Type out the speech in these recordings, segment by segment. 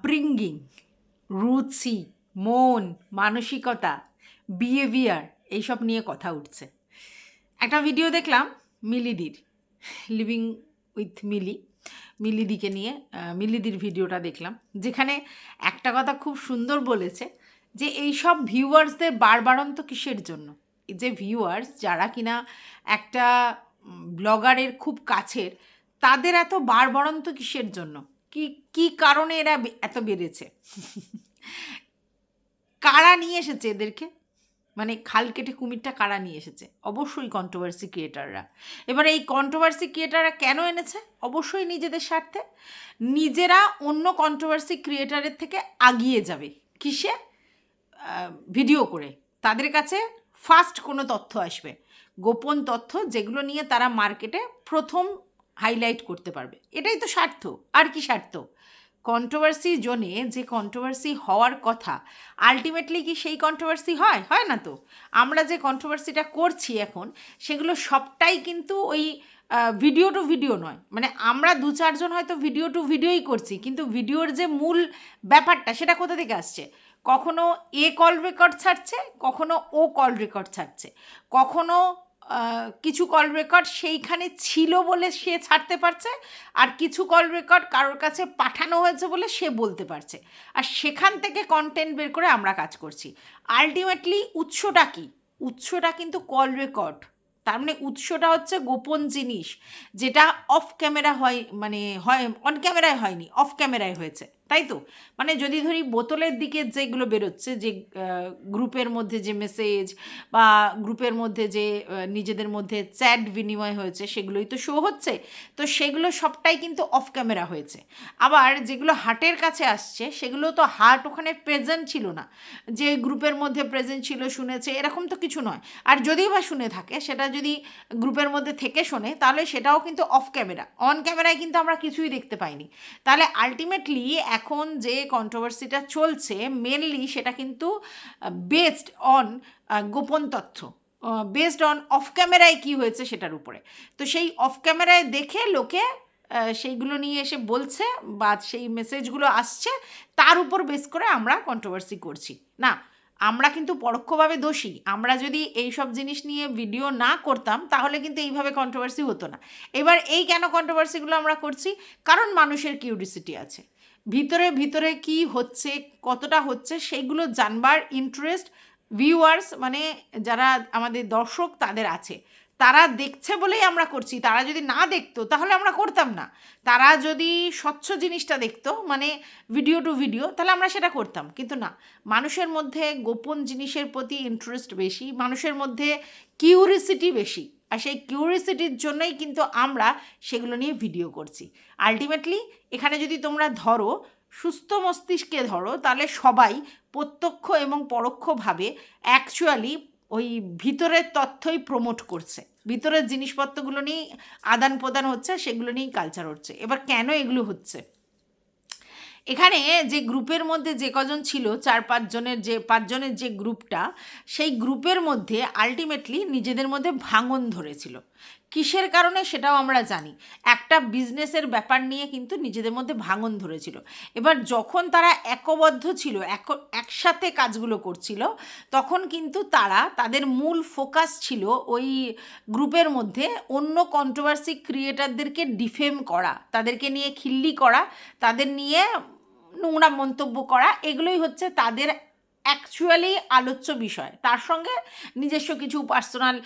Upbringing, রুচি, মন, মানসিকতা, বিহেভিয়ার এইসব নিয়ে কথা উঠছে। একটা ভিডিও দেখলাম মিলিদির, লিভিং উইথ মিলিদিকে নিয়ে মিলিদির ভিডিওটা দেখলাম, যেখানে একটা কথা খুব সুন্দর বলেছে যে এইসব ভিউয়ার্সদের বাড়বাড়ন্ত কিসের জন্য। এই যে ভিউয়ার্স যারা কিনা একটা ব্লগারের খুব কাছের, তাদের এত বাড়বাড়ন্ত কিসের জন্য, কি কারণে এরা এত বেড়েছে, কারা নিয়ে এসেছে এদেরকে, মানে খাল কেটে কুমিরটা কারা নিয়ে এসেছে? অবশ্যই কন্ট্রোভার্সি ক্রিয়েটাররা। এবার এই কন্ট্রোভার্সি ক্রিয়েটাররা কেন এনেছে? অবশ্যই নিজেদের স্বার্থে। নিজেরা অন্য কন্ট্রোভার্সি ক্রিয়েটারের থেকে আগিয়ে যাবে কিসে? ভিডিও করে। তাদের কাছে ফার্স্ট কোনো তথ্য আসবে, গোপন তথ্য, যেগুলো নিয়ে তারা মার্কেটে প্রথম হাইলাইট করতে পারবে। এটাই তো স্বার্থ, আর কি স্বার্থ? কন্ট্রোভার্সি জোনে যে কন্ট্রোভার্সি হওয়ার কথা, আলটিমেটলি কি সেই কন্ট্রোভার্সি হয়? হয় না তো। আমরা যে কন্ট্রোভার্সিটা করছি এখন, সেগুলো সবটাই কিন্তু ওই ভিডিও টু ভিডিও নয়। মানে আমরা 2-4 জন হয়তো ভিডিও টু ভিডিওই করছি, কিন্তু ভিডিওর যে মূল ব্যাপারটা সেটা কোথা থেকে আসছে? কখনো এ কল রেকর্ড ছাড়ছে, কখনো ও কল রেকর্ড ছাড়ছে, কখনো কিছু কল রেকর্ড সেইখানে ছিল বলে সে ছাড়তে পারছে, আর কিছু কল রেকর্ড কারোর কাছে পাঠানো হয়েছে বলে সে বলতে পারছে, আর সেখান থেকে কন্টেন্ট বের করে আমরা কাজ করছি। আলটিমেটলি উৎসটা কি? উৎসটা কিন্তু কল রেকর্ড। তার মানে উৎসটা হচ্ছে গোপন জিনিস, যেটা অফ ক্যামেরা হয়, মানে হয় অন ক্যামেরায় হয়নি, অফ ক্যামেরায় হয়েছে, তাই তো? মানে যদি ধরি বোতলের দিকে যেগুলো বেরোচ্ছে, যে গ্রুপের মধ্যে যে মেসেজ বা গ্রুপের মধ্যে যে নিজেদের মধ্যে চ্যাট বিনিময় হয়েছে, সেগুলোই তো শো হচ্ছে। তো সেগুলো সবটাই কিন্তু অফ ক্যামেরা হয়েছে। আবার যেগুলো হার্টের কাছে আসছে, সেগুলো তো হার্ট ওখানে প্রেজেন্ট ছিল না, যে গ্রুপের মধ্যে প্রেজেন্ট ছিল, শুনেছে, এরকম তো কিছু নয়। আর যদিও বা শুনে থাকে, সেটা যদি গ্রুপের মধ্যে থেকে শোনে, তাহলে সেটাও কিন্তু অফ ক্যামেরা। অন ক্যামেরায় কিন্তু আমরা কিছুই দেখতে পাইনি। তাহলে আলটিমেটলি এখন যে কন্ট্রোভার্সিটা চলছে, মেনলি সেটা কিন্তু বেসড অন গোপন তথ্য, বেসড অন অফ ক্যামেরায় কী হয়েছে সেটার উপরে। তো সেই অফ ক্যামেরায় দেখে লোকে সেইগুলো নিয়ে এসে বলছে, বা সেই মেসেজগুলো আসছে, তার উপর বেস করে আমরা কন্ট্রোভার্সি করছি না। আমরা কিন্তু পরোক্ষভাবে দোষী। আমরা যদি এই সব জিনিস নিয়ে ভিডিও না করতাম, তাহলে কিন্তু এইভাবে কন্ট্রোভার্সি হতো না। এবার এই কেন কন্ট্রোভার্সিগুলো আমরা করছি? কারণ মানুষের কিউরিসিটি আছে, ভিতরে ভিতরে কি হচ্ছে, কতটা হচ্ছে, সেইগুলো জানবার ইন্টারেস্ট ভিউয়ার্স, মানে যারা আমাদের দর্শক তাদের আছে। তারা দেখছে বলেই আমরা করছি। তারা যদি না দেখতো তাহলে আমরা করতাম না। তারা যদি স্বচ্ছ জিনিসটা দেখতো, মানে ভিডিও টু ভিডিও, তাহলে আমরা সেটা করতাম। কিন্তু না, মানুষের মধ্যে গোপন জিনিসের প্রতি ইন্টারেস্ট বেশি, মানুষের মধ্যে কিউরিসিটি বেশি, আর সেই কিউরিসিটির জন্যই কিন্তু আমরা সেগুলো নিয়ে ভিডিও করছি। আলটিমেটলি এখানে যদি তোমরা ধরো, সুস্থ মস্তিষ্কে ধরো, তাহলে সবাই প্রত্যক্ষ এবং পরোক্ষভাবে অ্যাকচুয়ালি ওই ভিতরের তথ্যই প্রমোট করছে, ভিতরের জিনিসপত্রগুলো নিয়েই আদান প্রদান হচ্ছে, সেগুলো নিয়েই কালচার হচ্ছে। এবার কেন এগুলো হচ্ছে? এখানে যে গ্রুপের মধ্যে যে কজন ছিল, 4-5 জনের, যে 5 জনের যে গ্রুপটা, সেই গ্রুপের মধ্যে আলটিমেটলি নিজেদের মধ্যে ভাঙন ধরেছিল। কিসের কারণে সেটাও আমরা জানি। একটা বিজনেসের ব্যাপার নিয়ে কিন্তু নিজেদের মধ্যে ভাঙন ধরেছিল। এবার যখন তারা একবদ্ধ ছিল, একসাথে কাজগুলো করছিল, তখন কিন্তু তাদের মূল ফোকাস ছিল ওই গ্রুপের মধ্যে অন্য কন্ট্রোভার্সি ক্রিয়েটারদেরকে ডিফেম করা, তাদেরকে নিয়ে খিল্লি করা, তাদের নিয়ে নোংরা মন্তব্য করা। এগুলোই হচ্ছে তাদের অ্যাকচুয়ালি আলোচ্য বিষয়। তার সঙ্গে নিজস্ব কিছু পার্সোনাল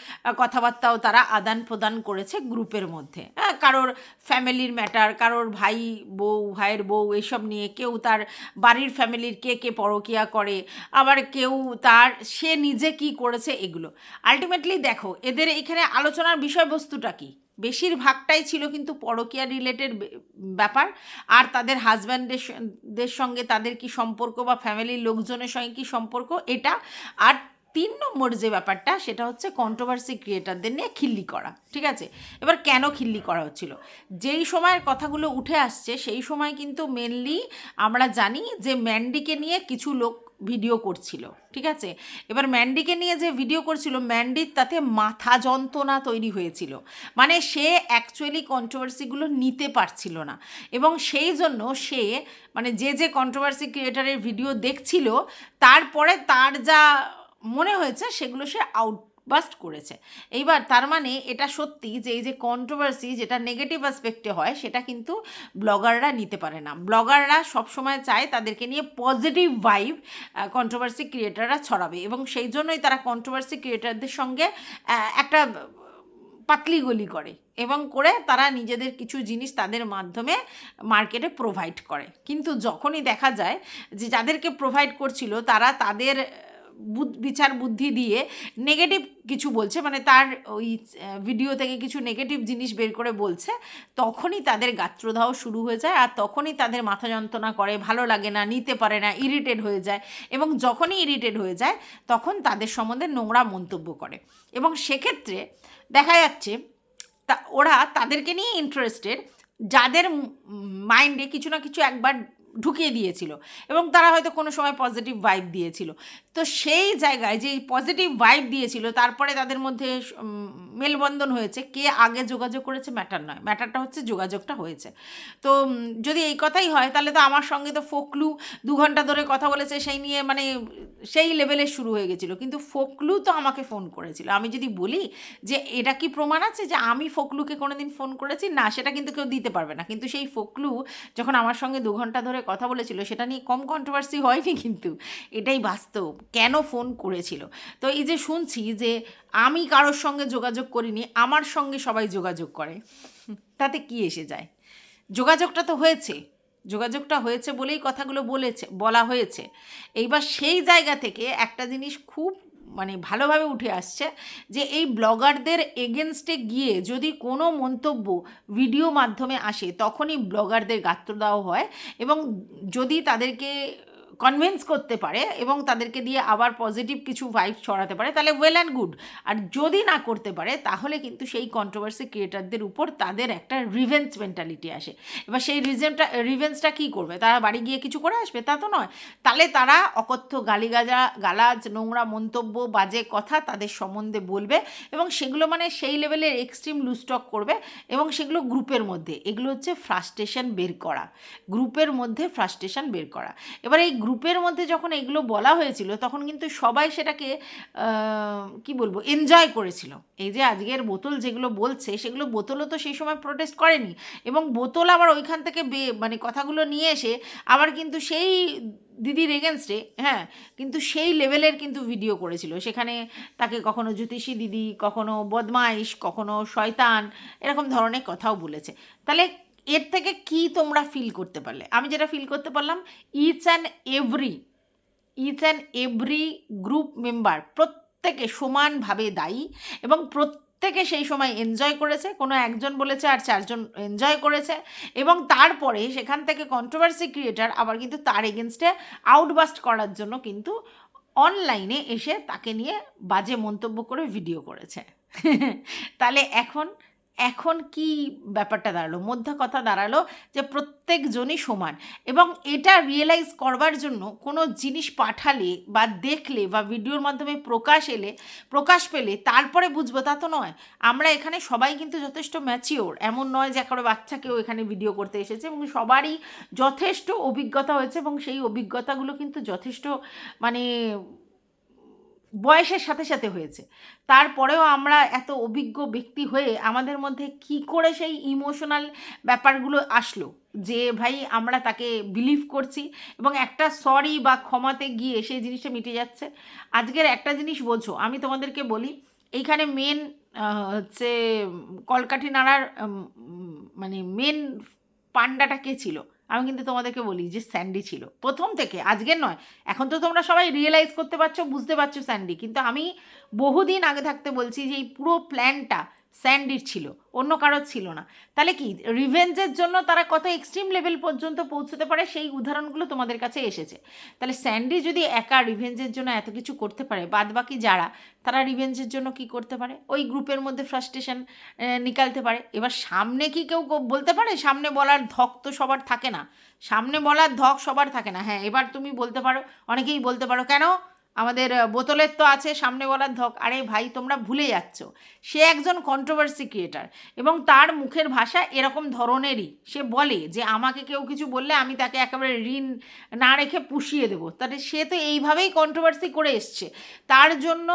কথাবার্তাও তারা আদান প্রদান করেছে গ্রুপের মধ্যে। কারোর ফ্যামিলির ম্যাটার, কারোর ভাইয়ের বউ এইসব নিয়ে, কেউ তার বাড়ির ফ্যামিলির কে পরকীয়া করে, আবার কেউ সে নিজে কি করেছে, এগুলো। আলটিমেটলি দেখো, এদের এখানে আলোচনার বিষয়বস্তুটা কি? বেশিরভাগটাই ছিল কিন্তু পরকীয়া রিলেটেড ব্যাপার, আর তাদের হাজব্যান্ডদের সঙ্গে তাদের কি সম্পর্ক, বা ফ্যামিলির লোকজনের সঙ্গে কি সম্পর্ক, এটা। আর 3 নম্বর যে ব্যাপারটা, সেটা হচ্ছে কন্ট্রোভার্সি ক্রিয়েটারদের নিয়ে খিল্লি করা। ঠিক আছে, এবার কেন খিল্লি করা হচ্ছিল? যেই সময়ের কথাগুলো উঠে আসছে, সেই সময় কিন্তু মেনলি আমরা জানি যে ম্যান্ডিকে নিয়ে কিছু লোক ভিডিও করছিল, ঠিক আছে। এবার ম্যান্ডিকে নিয়ে যে ভিডিও করছিল, ম্যান্ডির তাতে মাথা যন্ত্রণা তৈরি হয়েছিল, মানে সে অ্যাকচুয়ালি কন্ট্রোভার্সিগুলো নিতে পারছিল না, এবং সেই জন্য সে মানে যে কন্ট্রোভার্সি ক্রিয়েটারের ভিডিও দেখছিল তারপরে তার যা মনে হয়েছে সেগুলো সে আউটবাস্ট করেছে। এইবার তার মানে এটা সত্যি যে এই যে কন্ট্রোভার্সি যেটা নেগেটিভ অ্যাসপেক্টে হয় সেটা কিন্তু ব্লগাররা নিতে পারে না। ব্লগাররা সবসময় চায় তাদেরকে নিয়ে পজিটিভ ভাইব কন্ট্রোভার্সি ক্রিয়েটাররা ছড়াবে, এবং সেই জন্যই তারা কন্ট্রোভার্সি ক্রিয়েটারদের সঙ্গে একটা পাতলি গলি করে, এবং করে তারা নিজেদের কিছু জিনিস তাদের মাধ্যমে মার্কেটে প্রোভাইড করে। কিন্তু যখনই দেখা যায় যে যাদেরকে প্রোভাইড করছিল তারা তাদের বিচার বুদ্ধি দিয়ে নেগেটিভ কিছু বলছে, মানে তার ওই ভিডিও থেকে কিছু নেগেটিভ জিনিস বের করে বলছে, তখনই তাদের গাত্রদাহ শুরু হয়ে যায়, আর তখনই তাদের মাথা যন্ত্রণা করে, ভালো লাগে না, নিতে পারে না, ইরিটেট হয়ে যায়, এবং যখনই ইরিটেট হয়ে যায় তখন তাদের সম্বন্ধে নোংরা মন্তব্য করে। এবং সেক্ষেত্রে দেখা যাচ্ছে ওরা তাদেরকে নিয়ে ইন্টারেস্টেড যাদের মাইন্ডে কিছু না কিছু একবার ঢুকিয়ে দিয়েছিল, এবং তারা হয়তো কোনো সময় পজিটিভ ভাইব দিয়েছিল। তো সেই জায়গায় যে পজিটিভ ভাইব দিয়েছিল তারপরে তাদের মধ্যে মেলবন্ধন হয়েছে, কে আগে যোগাযোগ করেছে ম্যাটার নয়, ম্যাটারটা হচ্ছে যোগাযোগটা হয়েছে। তো যদি এই কথাই হয় তাহলে তো আমার সঙ্গে তো ফোকলু 2 ঘন্টা ধরে কথা বলেছে, সেই নিয়ে মানে সেই লেভেলে শুরু হয়ে গেছিলো, কিন্তু ফোকলু তো আমাকে ফোন করেছিল। আমি যদি বলি যে এটা কি প্রমাণ আছে যে আমি ফোকলুকে কোনো দিন ফোন করেছি, না, সেটা কিন্তু কেউ দিতে পারবে না। কিন্তু সেই ফোকলু যখন আমার সঙ্গে 2 ঘন্টা ধরে কথা বলেছিল সেটা নিয়ে কম কন্ট্রোভার্সি হয়নি, কিন্তু এটাই বাস্তব কেন ফোন করেছিল। তো এই যে শুনছি যে আমি কারোর সঙ্গে যোগাযোগ করিনি, আমার সঙ্গে সবাই যোগাযোগ করে, তাতে কি এসে যায়? যোগাযোগটা তো হয়েছে, যোগাযোগটা হয়েছে বলেই কথাগুলো বলা হয়েছে। এইবার সেই জায়গা থেকে একটা জিনিস খুব মানে ভালোভাবে উঠে আসছে যে এই ব্লগারদের এগেনস্টে গিয়ে যদি কোনো মন্তব্য ভিডিও মাধ্যমে আসে তখনই ব্লগারদের গাত্রদাহ হয়, এবং যদি তাদেরকে কনভিন্স করতে পারে এবং তাদেরকে দিয়ে আবার পজিটিভ কিছু ভাইব ছড়াতে পারে তাহলে ওয়েল অ্যান্ড গুড, আর যদি না করতে পারে তাহলে কিন্তু সেই কন্ট্রোভার্সি ক্রিয়েটারদের উপর তাদের একটা রিভেঞ্জ মেন্টালিটি আসে। এবার সেই রিভেঞ্জটা কী করবে? তারা বাড়ি গিয়ে কিছু করে আসবে? তা তো নয়। তাহলে তারা অকথ্য গালাজ, নোংরা মন্তব্য, বাজে কথা তাদের সম্বন্ধে বলবে, এবং সেগুলো মানে সেই লেভেলের এক্সট্রিম লুজটক করবে, এবং সেগুলো গ্রুপের মধ্যে, এগুলো হচ্ছে ফ্রাস্ট্রেশন বের করা, গ্রুপের মধ্যে ফ্রাস্ট্রেশন বের করা। এবার এই গ্রুপের মধ্যে যখন এগুলো বলা হয়েছিল তখন কিন্তু সবাই সেটাকে কি বলবো এনজয় করেছিল। এই যে আজকের বোতল যেগুলো বলছে সেগুলো বোতলও তো সেই সময় প্রোটেস্ট করেনি, এবং বোতল আবার ওইখান থেকে মানে কথাগুলো নিয়ে এসে আবার কিন্তু সেই দিদির এগেনস্টে, হ্যাঁ, কিন্তু সেই লেভেলের কিন্তু ভিডিও করেছিল, সেখানে তাকে কখনো জ্যোতিষী দিদি, কখনো বদমাইশ, কখনো শয়তান, এরকম ধরনের কথাও বলেছে। তাহলে এর থেকে কি তোমরা ফিল করতে পারলে? আমি যেটা ফিল করতে পারলাম, each and every group member প্রত্যেকে সমানভাবে দায়ী, এবং প্রত্যেকে সেই সময় এনজয় করেছে। কোনো একজন বলেছে আর 4 জন এনজয় করেছে, এবং তারপরে সেখান থেকে কন্ট্রোভার্সি ক্রিয়েটার আবার কিন্তু তার এগেনস্টে আউটবাস্ট করার জন্য কিন্তু অনলাইনে এসে তাকে নিয়ে বাজে মন্তব্য করে ভিডিও করেছে। তাহলে এখন কি ব্যাপারটা দাঁড়ালো? মধ্যে কথা দাঁড়ালো যে প্রত্যেকজনই সমান, এবং এটা রিয়েলাইজ করবার জন্য কোনো জিনিস পাঠালে বা দেখলে বা ভিডিওর মাধ্যমে প্রকাশ পেলে তারপরে বুঝবো, তা তো নয়। আমরা এখানে সবাই কিন্তু যথেষ্ট ম্যাচিওর, এমন নয় যে কারো বাচ্চাকেও এখানে ভিডিও করতে এসেছে, এবং সবারই যথেষ্ট অভিজ্ঞতা হয়েছে, এবং সেই অভিজ্ঞতাগুলো কিন্তু যথেষ্ট মানে বয়সের সাথে সাথে হয়েছে। তারপরেও আমরা এত অভিজ্ঞ ব্যক্তি হয়ে আমাদের মধ্যে কি করে সেই ইমোশনাল ব্যাপারগুলো আসলো যে ভাই আমরা তাকে বিলিভ করছি, এবং একটা সরি বা ক্ষমাতে গিয়ে সেই জিনিসটা মিটে যাচ্ছে। আজকের একটা জিনিস বোঝো, আমি তোমাদেরকে বলি, এইখানে মেন হচ্ছে কলকাঠি নাড়ার মানে মেন পান্ডাটা কে ছিল? আমি কিন্তু তোমাদেরকে বলি যে স্যান্ডি ছিল প্রথম থেকে, আজকের নয়। এখন তো তোমরা সবাই রিয়েলাইজ করতে পারছো, বুঝতে পারছো স্যান্ডি, কিন্তু আমি বহুদিন আগে থাকতে বলছি যে এই পুরো প্ল্যানটা স্যান্ডির ছিল, অন্য কারোর ছিল না। তাহলে কি রিভেঞ্জের জন্য তারা কত এক্সট্রিম লেভেল পর্যন্ত পৌঁছতে পারে সেই উদাহরণগুলো তোমাদের কাছে এসেছে। তাহলে স্যান্ডি যদি একা রিভেঞ্জের জন্য এত কিছু করতে পারে, বাদ বাকি যারা তারা রিভেঞ্জের জন্য কি করতে পারে? ওই গ্রুপের মধ্যে ফ্রাস্ট্রেশন নিকালতে পারে। এবার সামনে কি কেউ বলতে পারে? সামনে বলার ধক তো সবার থাকে না, সামনে বলার ধক সবার থাকে না। হ্যাঁ, এবার তুমি বলতে পারো, অনেকেই বলতে পারো কেন আমাদের বোতলের তো আছে সামনে বলার ধক। আরে ভাই, তোমরা ভুলে যাচ্ছ সে একজন কন্ট্রোভার্সি ক্রিয়েটার এবং তার মুখের ভাষা এরকম ধরনেরই। সে বলে যে আমাকে কেউ কিছু বললে আমি তাকে একেবারে ঋণ না রেখে পুষিয়ে দেবো। তাহলে সে তো এইভাবেই কন্ট্রোভার্সি করে এসছে, তার জন্য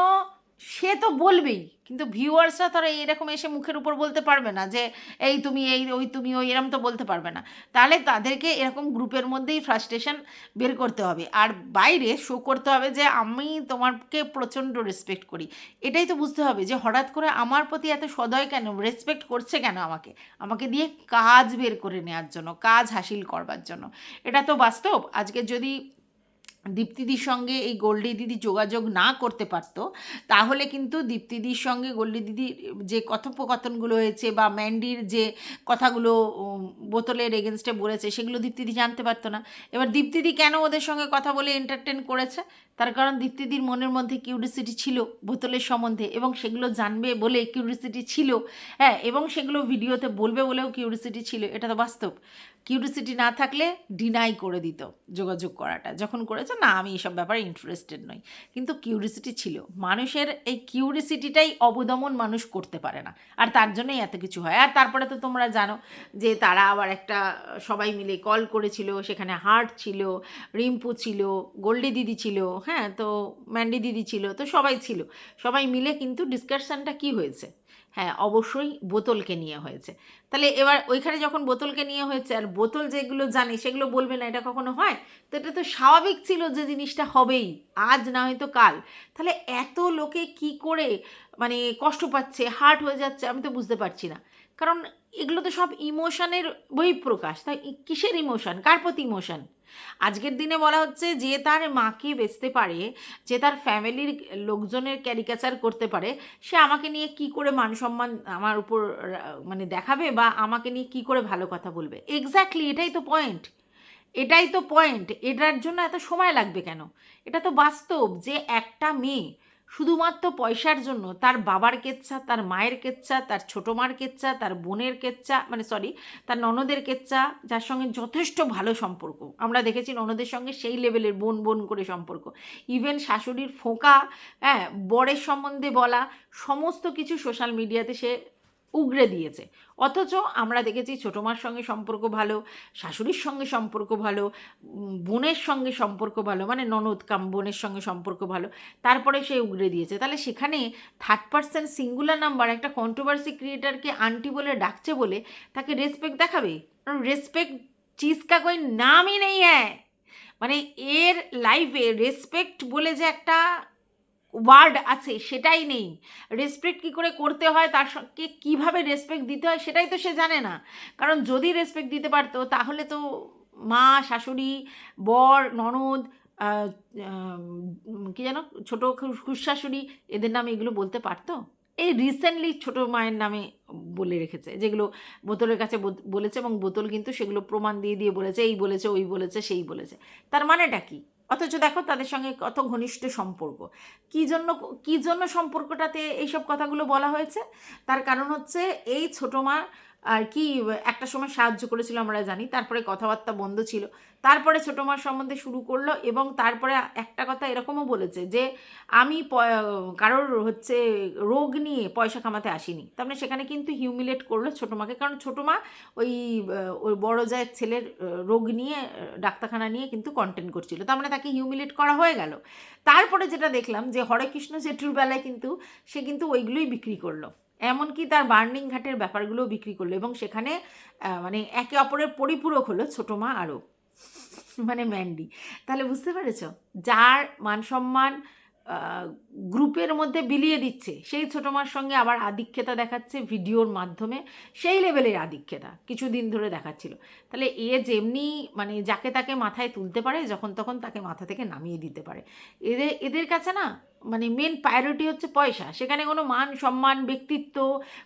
সে তো বলবেই। কিন্তু ভিউয়ার্সরা তারা এরকম এসে মুখের উপর বলতে পারবে না যে এই তুমি এই, ওই তুমি ওই, এরকম তো বলতে পারবে না। তাহলে তাদেরকে এরকম গ্রুপের মধ্যেই ফ্রাস্ট্রেশন বের করতে হবে, আর বাইরে শো করতে হবে যে আমি তোমাকে প্রচণ্ড রেসপেক্ট করি। এটাই তো বুঝতে হবে যে হঠাৎ করে আমার প্রতি এত সদয় কেন, রেসপেক্ট করছে কেন আমাকে, আমাকে দিয়ে কাজ বের করে নেওয়ার জন্য, কাজ হাসিল করবার জন্য। এটা তো বাস্তব। আজকে যদি দীপ্তিদির সঙ্গে এই গোল্ডি দিদি যোগাযোগ না করতে পারতো, তাহলে কিন্তু দীপ্তিদির সঙ্গে গোল্ডি দিদির যে কথোপকথনগুলো হয়েছে বা ম্যান্ডির যে কথাগুলো বোতলের এগেনস্টে বলেছে সেগুলো দীপ্তিদি জানতে পারতো না। এবার দীপ্তিদি কেন ওদের সঙ্গে কথা বলে এন্টারটেন করেছে? তার কারণ দীপ্তিদির মনের মধ্যে কিউরিসিটি ছিল বোতলের সম্বন্ধে, এবং সেগুলো জানবে বলে কিউরিসিটি ছিল। হ্যাঁ, এবং সেগুলো ভিডিওতে বলবে বলেও কিউরিসিটি ছিল। এটা তো বাস্তব। কিউরিসিটি না থাকলে ডিনাই করে দিত যোগাযোগ করাটা, যখন করেছে না আমি এসব ব্যাপারে ইন্টারেস্টেড নই। কিন্তু কিউরিসিটি ছিল। মানুষের এই কিউরিসিটিটাই অবদমন মানুষ করতে পারে না, আর তার জন্যই এত কিছু হয়। আর তারপরে তো তোমরা জানো যে তারা আবার একটা সবাই মিলে কল করেছিল, সেখানে হার্ট ছিল, রিম্পু ছিল, গোল্ডি দিদি ছিল, হ্যাঁ তো ম্যান্ডি দিদি ছিল, তো সবাই ছিল। সবাই মিলে কিন্তু ডিসকাশনটা কি হয়েছে? হ্যাঁ, অবশ্যই বোতলকে নিয়ে হয়েছে। তাহলে এবার ওইখানে যখন বোতলকে নিয়ে হয়েছে, আর বোতল যেগুলো জানে সেগুলো বলবে না, এটা কখনো হয়? তো এটা তো স্বাভাবিক ছিল যে জিনিসটা হবেই, আজ না হয়তো কাল। তাহলে এত লোকে কি করে মানে কষ্ট পাচ্ছে, হার্ট হয়ে যাচ্ছে, আমি তো বুঝতে পারছি না। কারণ এগুলো তো সব ইমোশনের বহিঃপ্রকাশ। তাই কিসের ইমোশন, কার প্রতি ইমোশন? আজকের দিনে বলা হচ্ছে যে তার মাকে বেচতে পারে, যে তার ফ্যামিলির লোকজনের ক্যারিকেচার করতে পারে, সে আমাকে নিয়ে কি করে মান সম্মান আমার উপর মানে দেখাবে, বা আমাকে নিয়ে কি করে ভালো কথা বলবে? এক্স্যাক্টলি, এটাই তো পয়েন্ট, এটাই তো পয়েন্ট। এটার জন্য এত সময় লাগবে কেন? এটা তো বাস্তব যে একটা মেয়ে শুধুমাত্র পয়সার জন্য তার বাবার কেচ্ছা, তার মায়ের কেচ্ছা, তার ছোটো মার কেচ্ছা, তার বোনের কেচ্ছা, মানে সরি তার ননদের কেচ্ছা, যার সঙ্গে যথেষ্ট ভালো সম্পর্ক, আমরা দেখেছি ননদের সঙ্গে সেই লেভেলের বোন বোন করে সম্পর্ক, ইভেন শাশুড়ির ফোঁকা, হ্যাঁ বরের সম্বন্ধে বলা, সমস্ত কিছু সোশ্যাল মিডিয়াতে সে উগরে দিয়েছে। অথচ আমরা দেখেছি ছোটো মার সঙ্গে সম্পর্ক ভালো, শাশুড়ির সঙ্গে সম্পর্ক ভালো, বোনের সঙ্গে সম্পর্ক ভালো, মানে ননদ কাম বোনের সঙ্গে সম্পর্ক ভালো, তারপরে সে উগরে দিয়েছে। তাহলে সেখানে থার্ড পার্সন সিঙ্গুলার নাম্বার একটা কন্ট্রোভার্সি ক্রিয়েটারকে আন্টি বলে ডাকছে বলে তাকে রেসপেক্ট দেখাবে? রেসপেক্ট চিজ কা কোই নামই নেই হ্যাঁ। মানে এর লাইফে রেসপেক্ট বলে যে একটা ওয়ার্ড আছে সেটাই নেই। রেসপেক্ট কী করে করতে হয়, তার সঙ্গে কীভাবে রেসপেক্ট দিতে হয় সেটাই তো সে জানে না। কারণ যদি রেসপেক্ট দিতে পারতো তাহলে তো মা, শাশুড়ি, বর, ননদ, কী যেন ছোটো খুশশাশুড়ি, এদের নামে এগুলো বলতে পারতো? এই রিসেন্টলি ছোটো মায়ের নামে বলে রেখেছে, যেগুলো বোতলের কাছে বলেছে, এবং বোতল কিন্তু সেগুলো প্রমাণ দিয়ে দিয়ে বলেছে, এই বলেছে, ওই বলেছে, সেই বলেছে। তার মানেটা কী? অথচ দেখো তাদের সঙ্গে কত ঘনিষ্ঠ সম্পর্ক। কী জন্য সম্পর্কটাতে এইসব কথাগুলো বলা হয়েছে? তার কারণ হচ্ছে এই ছোটো মা আর কি একটা সময় সাহায্য করেছিল আমরা জানি, তারপরে কথাবার্তা বন্ধ ছিল, তারপরে ছোটো মার সম্বন্ধে শুরু করলো, এবং তারপরে একটা কথা এরকমও বলেছে যে আমি কারোর হচ্ছে রোগ নিয়ে পয়সা কামাতে আসিনি। তার মানে সেখানে কিন্তু হিউমিলেট করলো ছোটো মাকে, কারণ ছোটো মা ওই বড় জায়ের ছেলের রোগ নিয়ে ডাক্তারখানা নিয়ে কিন্তু কন্টেন্ট করছিল, তার মানে তাকে হিউমিলেট করা হয়ে গেল। তারপরে যেটা দেখলাম যে হরেকৃষ্ণ জেঠুর বেলায় কিন্তু সে কিন্তু ওইগুলোই বিক্রি করলো, এমনকি তার বার্নিং ঘাটের ব্যাপারগুলোও বিক্রি করলো, এবং সেখানে মানে একে অপরের পরিপূরক হলো ছোটো মা আরও, মানে ম্যান্ডি। তাহলে বুঝতে পেরেছ, যার মান সম্মান গ্রুপের মধ্যে বিলিয়ে দিচ্ছে, সেই ছোটো মার সঙ্গে আবার আধিক্যতা দেখাচ্ছে ভিডিওর মাধ্যমে, সেই লেভেলের আধিক্যতা কিছুদিন ধরে দেখাচ্ছিল। তাহলে এ যেমনি মানে যাকে তাকে মাথায় তুলতে পারে, যখন তখন তাকে মাথা থেকে নামিয়ে দিতে পারে। এদের কাছে না মানে মেন প্রায়োরিটি হচ্ছে পয়সা, সেখানে কোনো মান সম্মান ব্যক্তিত্ব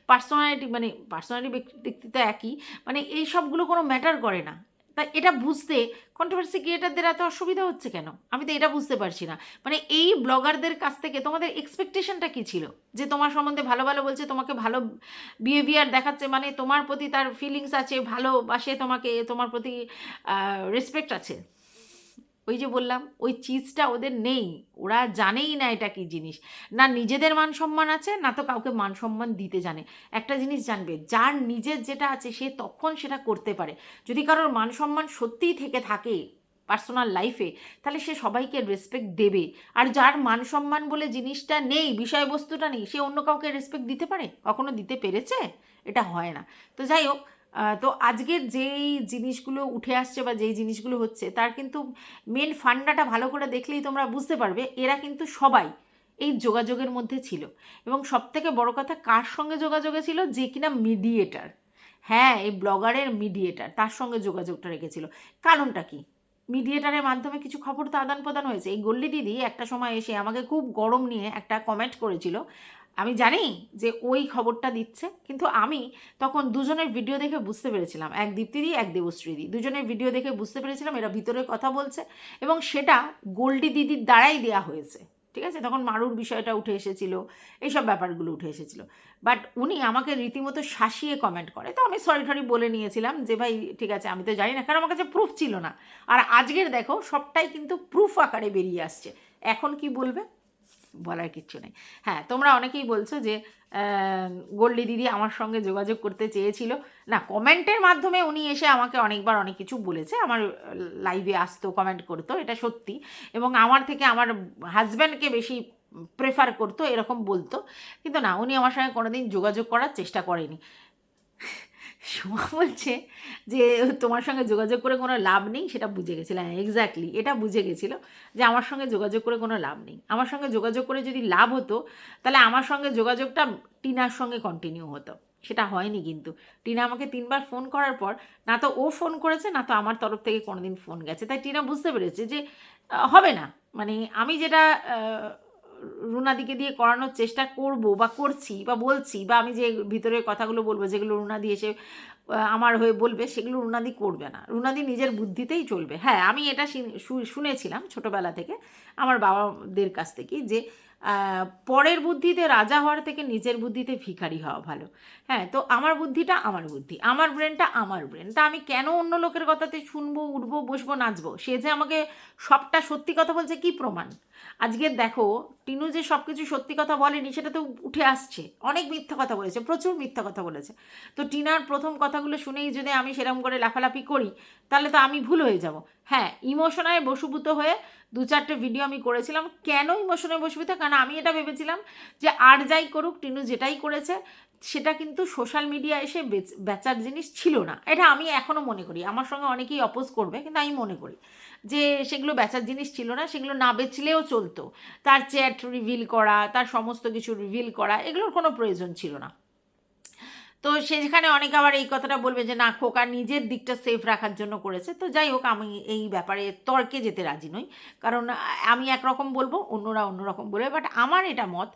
পার্সোনালিটি ব্যক্তিত্ব একই, মানে এই সবগুলো কোনো ম্যাটার করে না। তা এটা বুঝতে কন্ট্রোভার্সি ক্রিয়েটারদের এত অসুবিধা হচ্ছে কেন, আমি তো এটা বুঝতে পারছি না। মানে এই ব্লগারদের কাছ থেকে তোমাদের এক্সপেকটেশনটা কী ছিল, যে তোমার সম্বন্ধে ভালো ভালো বলছে, তোমাকে ভালো বিহেভিয়ার দেখাচ্ছে, মানে তোমার প্রতি তার ফিলিংস আছে, ভালোবাসে তোমাকে, তোমার প্রতি রেসপেক্ট আছে। ওই যে বললাম ওই চিজটা ওদের নেই, ওরা জানেই না এটা কি জিনিস, না নিজেদের মান সম্মান আছে, না তো কাউকে মান সম্মান দিতে জানে। একটা জিনিস জানবে, যার নিজের যেটা আছে সে তখন সেটা করতে পারে। যদি কারোর মান সম্মান সত্যিই থেকে থাকে পার্সোনাল লাইফে, তাহলে সে সবাইকে রেসপেক্ট দেবে। আর যার মান সম্মান বলে জিনিসটা নেই, বিষয়বস্তুটা নেই, সে অন্য কাউকে রেসপেক্ট দিতে পারে? কখনো দিতে পেরেছে? এটা হয় না। তো যাই হোক, তো আজকের যেই জিনিসগুলো উঠে আসছে বা যেই জিনিসগুলো হচ্ছে, তার কিন্তু মেন ফান্ডাটা ভালো করে দেখলেই তোমরা বুঝতে পারবে, এরা কিন্তু সবাই এই যোগাযোগের মধ্যে ছিল। এবং সবথেকে বড় কথা, কার সঙ্গে যোগাযোগে ছিল? যে কিনা মিডিয়েটার, হ্যাঁ এই ব্লগারের মিডিয়েটার, তার সঙ্গে যোগাযোগটা রেখেছিল। কারণটা কি? মিডিয়েটারের মাধ্যমে কিছু খবর তো আদান প্রদান হয়েছে। এই গল্লি দিদি একটা সময় এসে আমাকে খুব গরম নিয়ে একটা কমেন্ট করেছিল, আমি জানি যে ওই খবরটা দিচ্ছে, কিন্তু আমি তখন দুজনের ভিডিও দেখে বুঝতে পেরেছিলাম, এক দীপ্তিদি এক দেবশ্রীদি, দুজনের ভিডিও দেখে বুঝতে পেরেছিলাম এরা ভিতরে কথা বলছে, এবং সেটা গোল্ডি দিদির দ্বারাই দেয়া হয়েছে। ঠিক আছে, তখন মারুর বিষয়টা উঠে এসেছিল, এইসব ব্যাপারগুলো উঠে এসেছিলো। বাট উনি আমাকে রীতিমতো শাসিয়ে কমেন্ট করে, তো আমি সরি টরি বলে নিয়েছিলাম যে ভাই ঠিক আছে, আমি তো জানি না, কারণ আমার কাছে প্রুফ ছিল না। আর আজকের দেখো সবটাই কিন্তু প্রুফ আকারে বেরিয়ে আসছে। এখন কি বলবে? বলার কিচ্ছু নেই। হ্যাঁ, তোমরা অনেকেই বলছো যে গোল্ডি দিদি আমার সঙ্গে যোগাযোগ করতে চেয়েছিল। না, কমেন্টের মাধ্যমে উনি এসে আমাকে অনেকবার অনেক কিছু বলেছে, আমার লাইভে আসতো, কমেন্ট করতো, এটা সত্যি। এবং আমার থেকে আমার হাজব্যান্ডকে বেশি প্রেফার করতো, এরকম বলতো। কিন্তু না, উনি আমার সঙ্গে কোনোদিন যোগাযোগ করার চেষ্টা করেনি। সোমা বলছে যে তোমার সঙ্গে যোগাযোগ করে কোনো লাভ নেই, সেটা বুঝে গেছিলাম। এক্স্যাক্টলি এটা বুঝে গেছিলো যে আমার সঙ্গে যোগাযোগ করে কোনো লাভ নেই। আমার সঙ্গে যোগাযোগ করে যদি লাভ হতো, তাহলে আমার সঙ্গে যোগাযোগটা টিনার সঙ্গে কন্টিনিউ হতো। সেটা হয়নি। কিন্তু টিনা আমাকে 3বার ফোন করার পর না তো ও ফোন করেছে, না তো আমার তরফ থেকে কোনো দিন ফোন গেছে। তাই টিনা বুঝতে পেরেছে যে হবে না, মানে আমি যেটা রুনাদিকে দিয়ে করানোর চেষ্টা করব বা করছি বা বলছি, বা আমি যে ভিতরের কথাগুলো বলবো, যেগুলো রুনাদি এসে আমার হয়ে বলবে, সেগুলো রুনাদি করবে না। রুনাদি নিজের বুদ্ধিতেই চলবে। হ্যাঁ, আমি এটা শুনেছিলাম ছোটোবেলা থেকে আমার বাবাদের কাছ থেকে, যে পরের বুদ্ধিতে রাজা হওয়ার থেকে নিজের বুদ্ধিতে ভিখারি হওয়া ভালো। হ্যাঁ, তো আমার বুদ্ধিটা আমার বুদ্ধি, আমার ব্রেনটা আমার ব্রেন। তা আমি কেন অন্য লোকের কথাতে শুনবো, উঠবো, বসবো, নাচবো? সে যে আমাকে সবটা সত্যি কথা বলছে, কি প্রমাণ? আজকে দেখো, টিনু যে সব কিছু সত্যি কথা বলেনি সেটা তো উঠে আসছে। অনেক মিথ্যা কথা বলেছে, প্রচুর মিথ্যা কথা বলেছে। তো টিনার প্রথম কথাগুলো শুনেই যদি আমি সেরকম করে লাফালাফি করি, তাহলে তো আমি ভুল হয়ে যাব। হ্যাঁ, ইমোশনায় বশীভূত হয়ে 2-4টে ভিডিও আমি করেছিলাম। কেন ইমোশনায় বশীভূত? কারণ আমি এটা ভেবেছিলাম যে আর যাই করুক, টিনু যেটাই করেছে সেটা কিন্তু সোশ্যাল মিডিয়া এসে বেচার জিনিস ছিল না। এটা আমি এখনও মনে করি। আমার সঙ্গে অনেকেই অপোজ করবে, কিন্তু আমি মনে করি যে সেগুলো বেচার জিনিস ছিল না। সেগুলো না বেচলেও চলতো। তার চ্যাট রিভিল করা, তার সমস্ত কিছু রিভিল করা, এগুলোর কোনো প্রয়োজন ছিল না। তো সেখানে অনেকে আবার এই কথাটা বলবে যে না, খোকা নিজের দিকটা সেফ রাখার জন্য করেছে। তো যাই হোক, আমি এই ব্যাপারে তর্কে যেতে রাজি নই, কারণ আমি একরকম বলবো, অন্যরা অন্যরকম বলবে। বাট আমার এটা মত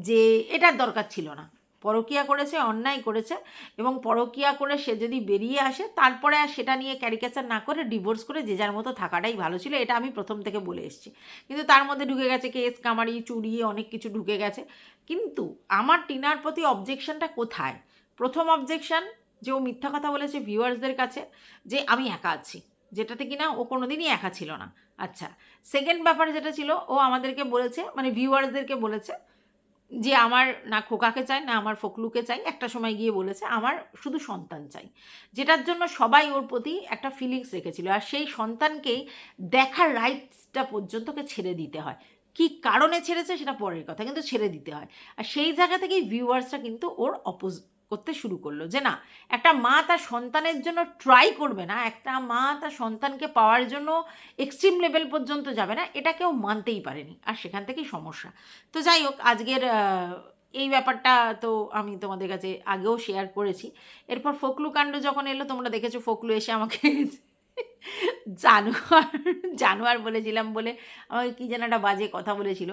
যে এটার দরকার ছিল না। পরকীয়া করেছে, অন্যায় করেছে, এবং পরকীয়া করে সে যদি বেরিয়ে আসে, তারপরে আর সেটা নিয়ে ক্যারিকেচার না করে ডিভোর্স করে যে যার মতো থাকাটাই ভালো ছিল। এটা আমি প্রথম থেকে বলে এসেছি। কিন্তু তার মধ্যে ঢুকে গেছে কেস কামারি, চুরি, অনেক কিছু ঢুকে গেছে। কিন্তু আমার টিনার প্রতি অবজেকশনটা কোথায়? প্রথম অবজেকশন, যে ও মিথ্যা কথা বলেছে ভিউয়ার্সদের কাছে যে আমি একা আছি, যেটাতে কিনা ও কোনো দিনই একা ছিল না। আচ্ছা, সেকেন্ড ব্যাপার যেটা ছিল, ও আমাদেরকে বলেছে, মানে ভিউয়ার্সদেরকে বলেছে যে আমার না খোকাকে চাই, না আমার ফকলুকে চাই। একটা সময় গিয়ে বলেছে আমার শুধু সন্তান চাই, যেটার জন্য সবাই ওর প্রতি একটা ফিলিংস রেখেছিল। আর সেই সন্তানকেই দেখার রাইটসটা পর্যন্ত ওকে ছেড়ে দিতে হয়। কী কারণে ছেড়েছে সেটা পরের কথা, কিন্তু ছেড়ে দিতে হয়। আর সেই জায়গা থেকেই ভিউয়ার্সরা কিন্তু ওর করতে শুরু করলো যে না, একটা মা তার সন্তানের জন্য ট্রাই করবে না, একটা মা তার সন্তানকে পাওয়ার জন্য এক্সট্রিম লেভেল পর্যন্ত যাবে না, এটা কেউ মানতেই পারেনি। আর সেখান থেকেই সমস্যা। তো যাই হোক, আজকের এই ব্যাপারটা তো আমি তোমাদের কাছে আগেও শেয়ার করেছি। এরপর ফোকলু কাণ্ড যখন এলো, তোমরা দেখেছো ফোকলু এসে আমাকে জানোয়ার জানোয়ার বলেছিলাম বলে আমাকে কী যেন একটা বাজে কথা বলেছিল।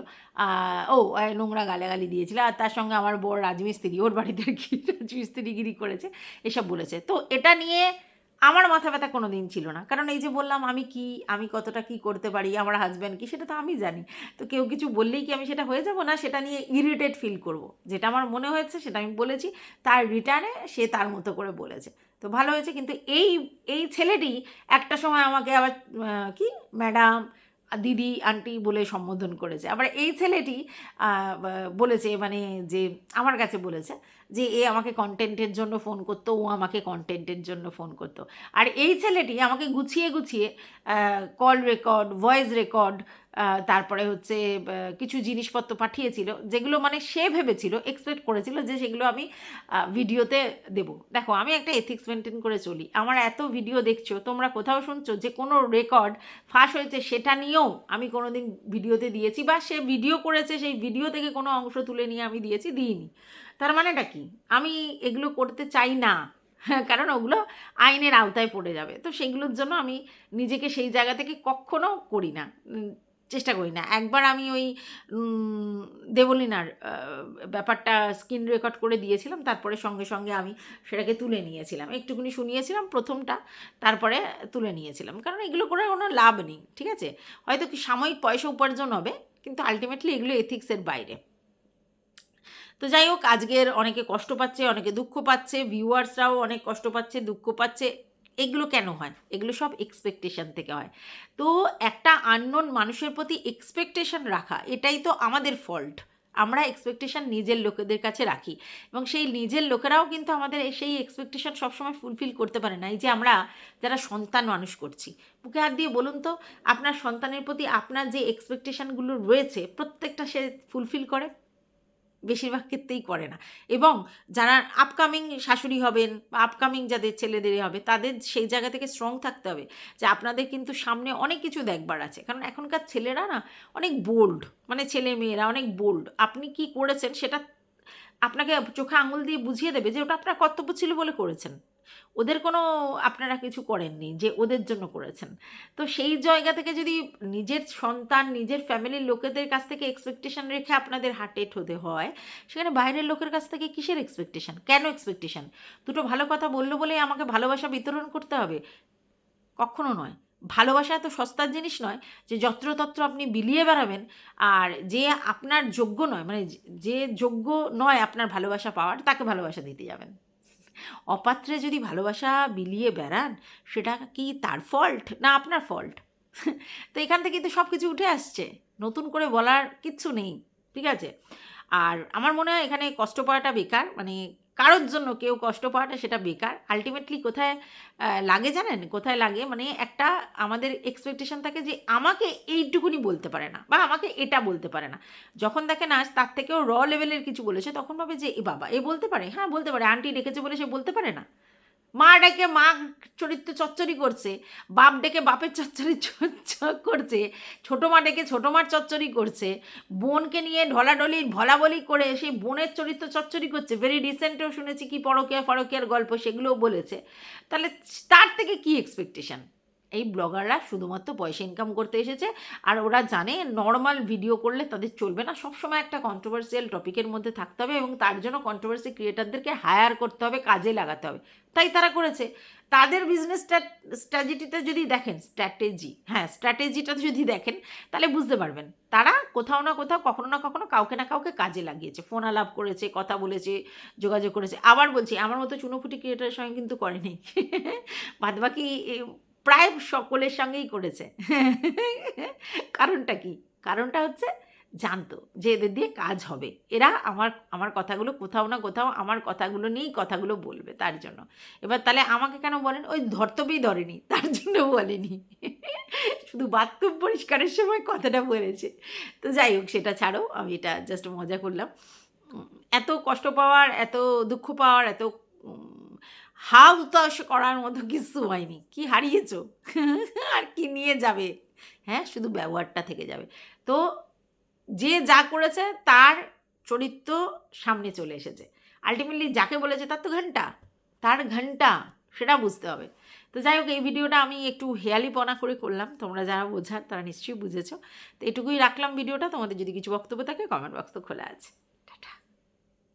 নোংরা গালাগালি দিয়েছিল। আর তার সঙ্গে আমার বর রাজমিস্ত্রি, ওর বাড়িতে আর কি রাজমিস্ত্রিগিরি করেছে, এসব বলেছে। তো এটা নিয়ে আমার মাথা ব্যথা কোনো দিন ছিল না, কারণ এই যে বললাম আমি কতটা কি করতে পারি, আমার হাজব্যান্ড কি, সেটা তো আমি জানি। তো কেউ কিছু বললেই কি আমি সেটা হয়ে যাব না, সেটা নিয়ে ইরিটেট ফিল করব। যেটা আমার মনে হয়েছে সেটা আমি বলেছি, তার রিটার্নে সে তার মতো করে বলেছে, তো ভালো হয়েছে। কিন্তু এই ছেলেটি একটা সময় আমাকে আবার কি ম্যাডাম, দিদি, আন্টি বলে সম্বোধন করেছে। আবার এই ছেলেটি বলেছে, মানে যে আমার কাছে বলেছে যে এ আমাকে কন্টেন্টের জন্য ফোন করতো, ও আমাকে কন্টেন্টের জন্য ফোন করতো। আর এই ছেলেটি আমাকে গুছিয়ে গুছিয়ে কল রেকর্ড, ভয়েস রেকর্ড, তারপরে হচ্ছে কিছু জিনিসপত্র পাঠিয়েছিল, যেগুলো মানে সে ভেবেছিল, এক্সপেক্ট করেছিল যে সেগুলো আমি ভিডিওতে দেবো। দেখো, আমি একটা এথিক্স মেনটেন করে চলি। আমার এত ভিডিও দেখছো, তোমরা কোথাও শুনছো যে কোনো রেকর্ড ফাঁস হয়েছে সেটা নিয়েও আমি কোনো দিন ভিডিওতে দিয়েছি, বা সে ভিডিও করেছে সেই ভিডিও থেকে কোনো অংশ তুলে নিয়ে আমি দিইনি। তার মানেটা কি? আমি এগুলো করতে চাই না, কারণ ওগুলো আইনের আওতায় পড়ে যাবে। তো সেগুলোর জন্য আমি নিজেকে সেই জায়গা থেকে কখনো করি না, চেষ্টা করি না। একবার আমি ওই দেবলীনার ব্যাপারটা স্ক্রিন রেকর্ড করে দিয়েছিলাম, তারপরে সঙ্গে সঙ্গে আমি সেটাকে তুলে নিয়েছিলাম, একটুখানি শুনিয়েছিলাম প্রথমটা, তারপরে তুলে নিয়েছিলাম, কারণ এগুলো করে কোনো লাভ নেই। ঠিক আছে, হয়তো কি সাময়িক পয়সা উপার্জন হবে, কিন্তু আলটিমেটলি এগুলো এথিক্সের বাইরে। তো যাই হোক, আজকের অনেকে কষ্ট পাচ্ছে, অনেকে দুঃখ পাচ্ছে, ভিউয়ার্সরাও অনেক কষ্ট পাচ্ছে, দুঃখ পাচ্ছে। এগুলো কেন হয়? এগুলো সব এক্সপেকটেশন থেকে হয়। তো একটা আননোন মানুষের প্রতি এক্সপেকটেশন রাখা, এটাই তো আমাদের ফল্ট। আমরা এক্সপেকটেশন নিজের লোকেদের কাছে রাখি, এবং সেই নিজের লোকেরাও কিন্তু আমাদের সেই এক্সপেকটেশন সবসময় ফুলফিল করতে পারে না। এই যে আমরা যারা সন্তান মানুষ করছি, বুকে হাত দিয়ে বলুন তো, আপনার সন্তানের প্রতি আপনার যে এক্সপেকটেশনগুলো রয়েছে প্রত্যেকটা সে ফুলফিল করে? বেশিরভাগ ক্ষেত্রেই করে না। এবং যারা আপকামিং শাশুড়ি হবেন বা আপকামিং যাদের ছেলেদের হবে, তাদের সেই জায়গা থেকে স্ট্রং থাকতে হবে যে আপনাদের কিন্তু সামনে অনেক কিছু দেখবার আছে। কারণ এখনকার ছেলেরা না অনেক বোল্ড, মানে ছেলে মেয়েরা অনেক বোল্ড। আপনি কি করেছেন সেটা আপনাকে চোখে আঙুল দিয়ে বুঝিয়ে দেবে যে ওটা আপনার কর্তব্য ছিল বলে করেছেন। ওদের কোনো আপনারা কিছু করেননি যে ওদের জন্য করেছেন। তো সেই জায়গা থেকে যদি নিজের সন্তান, নিজের ফ্যামিলির লোকেদের কাছ থেকে এক্সপেকটেশন রেখে আপনাদের হার্টেট হতে হয়, সেখানে বাইরের লোকের কাছ থেকে কিসের এক্সপেকটেশন? কেন এক্সপেকটেশন? দুটো ভালো কথা বললো বলেই আমাকে ভালোবাসা বিতরণ করতে হবে? কখনো নয়। ভালোবাসা এত সস্তার জিনিস নয় যে যত্রতত্র আপনি বিলিয়ে বেড়াবেন, আর যে আপনার যোগ্য নয়, মানে যে যোগ্য নয় আপনার ভালোবাসা পাওয়ার, তাকে ভালোবাসা দিতে যাবেন। অপাত্রে যদি ভালোবাসা বিলিয়ে বেড়ান, সেটা কি তার ফল্ট না আপনার ফল্ট? তো এখান থেকে তো সব কিছু উঠে আসছে, নতুন করে বলার কিচ্ছু নেই। ঠিক আছে, আর আমার মনে হয় এখানে কষ্ট পাওয়াটা বেকার, মানে কারোর জন্য কেউ কষ্ট পাওয়াটা সেটা বেকার। আলটিমেটলি কোথায় লাগে জানেন? কোথায় লাগে, মানে একটা আমাদের এক্সপেকটেশন থাকে যে আমাকে এইটুকুনি বলতে পারে না, বা আমাকে এটা বলতে পারে না। যখন দেখে না তার থেকেও লেভেলের কিছু বলেছে, তখন ভাবে যে এ বাবা, এ বলতে পারে, হ্যাঁ বলতে পারে, আন্টি ডেকেছে বলে সে বলতে পারে না? মা ডেকে মা চরিত্র চচ্চড়ি করছে, বাপ ডেকে বাপের চচ্চড়ি করছে, ছোটো মা ডেকে ছোটো মার চচ্চড়ি করছে, বোনকে নিয়ে ঢলাঢলি ভলাবলি করে সেই বোনের চরিত্র চচ্চড়ি করছে। ভেরি রিসেন্টেও শুনেছি কি ফরকিয়ার গল্প, সেগুলোও বলেছে। তাহলে তার থেকে কি এক্সপেকটেশন? এই ব্লগাররা শুধুমাত্র পয়সা ইনকাম করতে এসেছে, আর ওরা জানে নর্মাল ভিডিও করলে তাদের চলবে না, সবসময় একটা কন্ট্রোভার্সিয়াল টপিকের মধ্যে থাকতে হবে, এবং তার জন্য কন্ট্রোভার্সি ক্রিয়েটারদেরকে হায়ার করতে হবে, কাজে লাগাতে হবে। তাই তারা করেছে। তাদের বিজনেস স্ট্র্যাটেজিটা যদি দেখেন, স্ট্র্যাটেজিটা যদি দেখেন, তাহলে বুঝতে পারবেন তারা কোথাও না কোথাও, কখনো না কখনো, কাউকে না কাউকে কাজে লাগিয়েছে, ফোন আলাপ করেছে, কথা বলেছে, যোগাযোগ করেছে। আবার বলছি, আমার মতো চুনোপুটি ক্রিয়েটারের সঙ্গে কিন্তু করেনি, বাদবাকি প্রায় সকলের সঙ্গেই করেছে। কারণটা কি? কারণটা হচ্ছে জানতো যে এদের দিয়ে কাজ হবে, এরা আমার কথাগুলো কোথাও না কোথাও আমার কথাগুলো নিয়েই কথাগুলো বলবে, তার জন্য। এবার তাহলে আমাকে কেন বলেন? ওই ধর্তব্যই ধরেনি, তার জন্য বলেনি, শুধু বাথরুম পরিষ্কারের সময় কথাটা বলেছে। তো যাই হোক, সেটা ছাড়ো, আমি এটা জাস্ট মজা করলাম। উম, এত কষ্ট পাওয়ার, এত দুঃখ পাওয়ার, এত হাল হুতাশ করার মতো কিছু হয়নি। কি হারিয়েছো? আর কি নিয়ে যাবে? হ্যাঁ, শুধু ব্যবহারটা থেকে যাবে। তো যে যা করেছে তার চরিত্র সামনে চলে এসেছে। আল্টিমেটলি যাকে বলেছে তার তো ঘন্টা, তার ঘন্টা, সেটা বুঝতে হবে। তো যাই হোক, এই ভিডিওটা আমি একটু হেয়ালিপনা করে করলাম, তোমরা যারা বোঝার তারা নিশ্চয়ই বুঝেছো। তো এটুকুই রাখলাম ভিডিওটা। তোমাদের যদি কিছু বক্তব্য থাকে কমেন্ট বক্স তো খোলা আছে।